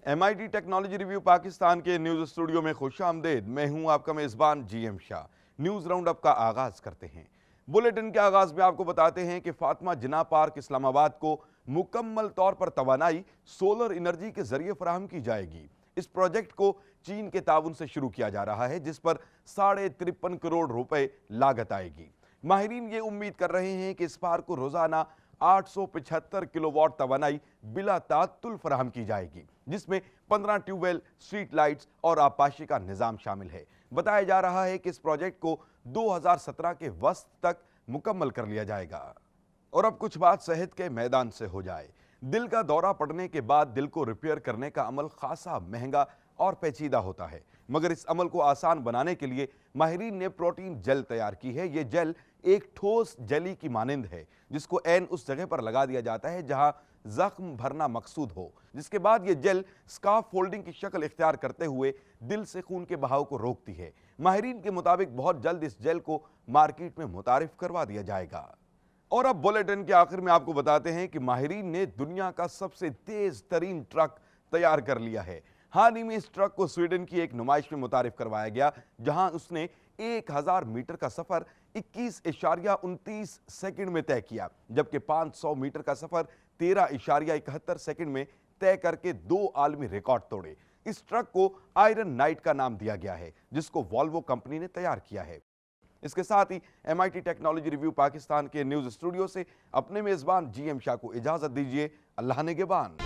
MIT technology review Pakistan के news studio में खुशामदीद। मैं हूं आपका मेजबान GM Shah. News round up का आगाज करते हैं। बुलेटिन के आगाज में आपको बताते हैं कि फातिमा जिन्ना पार्क इस्लामाबाद को मुकम्मल तौर पर तवानाई सोलर एनर्जी के जरिए फराहम की जाएगी। इस प्रोजेक्ट को चीन के ताउन से शुरू किया जा रहा है, जिस पर 53.5 करोड़ रुपए लागत आएगी। माहिरीन ये उम्मीद कर रहे हैं कि इस पार्क को रोजाना 875 किलोवाट तवानाई बिला तात्तुल फराहम की जाएगी, जिसमें 15 ट्यूबवेल, स्ट्रीट लाइट्स और आबपाशी का निजाम शामिल है। बताया जा रहा है कि इस प्रोजेक्ट को 2017 के वस्त तक मुकम्मल कर लिया जाएगा। और अब कुछ बात सेहत के मैदान से हो जाए। दिल का दौरा पड़ने के बाद दिल को रिपेयर करने का अमल खासा महंगा और पेचीदा होता है, मगर इस अमल को आसान बनाने के लिए माहिरीन ने प्रोटीन जेल तैयार की है। ये जेल एक ठोस जेली की मानिंद है, जिसको ऐन उस जगह पर लगा दिया जाता है जहां जख्म भरना मकसूद हो, जिसके बाद ये जेल स्कार्फ फोल्डिंग की शक्ल इख्तियार करते हुए दिल से खून के बहाव को रोकती है। माहिरीन के मुताबिक बहुत जल्द इस जेल को मार्केट में मुतारिफ करवा दिया जाएगा। और अब बुलेटिन के आखिर में आपको बताते हैं कि माहिरीन ने दुनिया का सबसे तेज तरीन ट्रक तैयार कर लिया है। हाल ही में इस ट्रक को स्वीडन की एक नुमाइश में मुतारिफ करवाया गया, जहां उसने 1000 मीटर का सफर 21.29 सेकंड में तय किया, जबकि 500 मीटर का सफर 13.71 सेकंड में तय करके 2 आलमी रिकॉर्ड तोड़े। इस ट्रक को आयरन नाइट का नाम दिया गया है, जिसको वॉल्वो कंपनी ने तैयार किया है। इसके साथ ही MIT टेक्नोलॉजी रिव्यू पाकिस्तान के न्यूज स्टूडियो से अपने मेजबान GM शाह को इजाजत दीजिए। अल्लाह निगहबान।